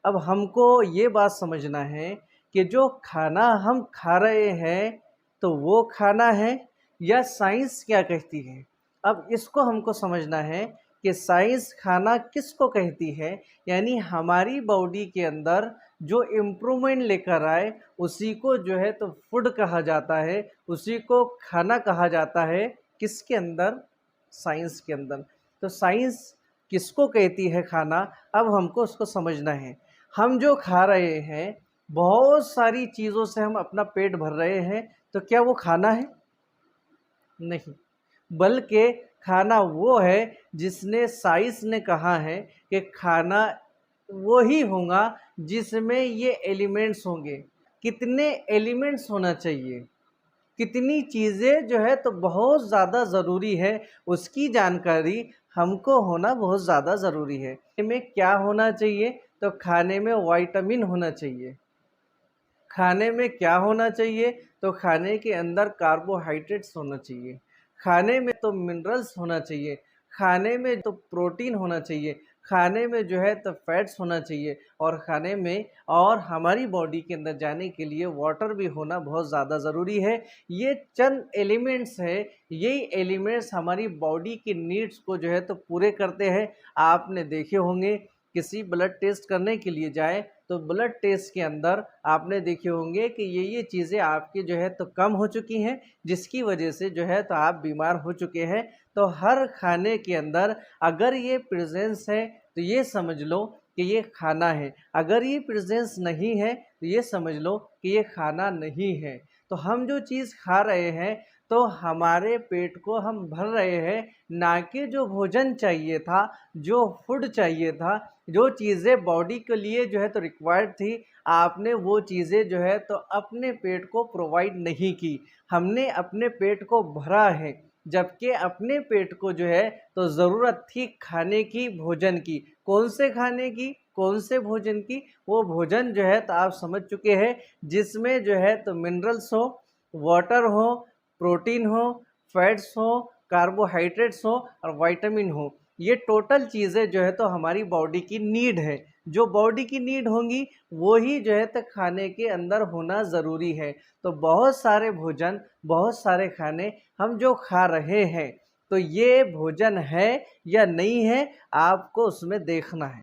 अब हमको ये बात समझना है कि जो खाना हम खा रहे हैं तो वो खाना है या साइंस क्या कहती है। अब इसको हमको समझना है कि साइंस खाना किसको कहती है, यानी हमारी बॉडी के अंदर जो इम्प्रूवमेंट लेकर आए उसी को जो है तो फूड कहा जाता है, उसी को खाना कहा जाता है। किसके अंदर? साइंस के अंदर। तो साइंस किसको कहती है खाना, अब हमको उसको समझना है। हम जो खा रहे हैं, बहुत सारी चीज़ों से हम अपना पेट भर रहे हैं, तो क्या वो खाना है? नहीं, बल्कि खाना वो है जिसने साइंस ने कहा है कि खाना वो ही होगा जिसमें ये एलिमेंट्स होंगे। कितने एलिमेंट्स होना चाहिए, कितनी चीज़ें जो है तो बहुत ज़्यादा ज़रूरी है, उसकी जानकारी हमको होना बहुत ज़्यादा ज़रूरी है। में क्या होना चाहिए? तो खाने में विटामिन होना चाहिए। खाने में क्या होना चाहिए? तो खाने के अंदर कार्बोहाइड्रेट्स होना चाहिए। खाने में तो मिनरल्स होना चाहिए। खाने में तो प्रोटीन होना चाहिए। खाने में जो है तो फैट्स होना चाहिए और खाने में और हमारी बॉडी के अंदर जाने के लिए वाटर भी होना बहुत ज़्यादा ज़रूरी है। ये चंद एलिमेंट्स है, यही एलिमेंट्स हमारी बॉडी की नीड्स को जो है तो पूरे करते हैं। आपने देखे होंगे किसी ब्लड टेस्ट करने के लिए जाए तो ब्लड टेस्ट के अंदर आपने देखे होंगे कि ये चीज़ें आपकी जो है तो कम हो चुकी हैं, जिसकी वजह से जो है तो आप बीमार हो चुके हैं। तो हर खाने के अंदर अगर ये प्रेजेंस है तो ये समझ लो कि ये खाना है, अगर ये प्रेजेंस नहीं है तो ये समझ लो कि ये खाना नहीं है। तो हम जो चीज़ खा रहे हैं तो हमारे पेट को हम भर रहे हैं, ना कि जो भोजन चाहिए था, जो फूड चाहिए था, जो चीज़ें बॉडी के लिए जो है तो रिक्वायर्ड थी, आपने वो चीज़ें जो है तो अपने पेट को प्रोवाइड नहीं की। हमने अपने पेट को भरा है, जबकि अपने पेट को जो है तो ज़रूरत थी खाने की, भोजन की। कौन से खाने की, कौन से भोजन की? वो भोजन जो है तो आप समझ चुके हैं, जिसमें जो है तो मिनरल्स हो, वाटर हो, प्रोटीन हो, फैट्स हो, कार्बोहाइड्रेट्स हो और विटामिन हो। ये टोटल चीज़ें जो है तो हमारी बॉडी की नीड है। जो बॉडी की नीड होंगी वो ही जो है तो खाने के अंदर होना ज़रूरी है। तो बहुत सारे भोजन, बहुत सारे खाने हम जो खा रहे हैं, तो ये भोजन है या नहीं है, आपको उसमें देखना है।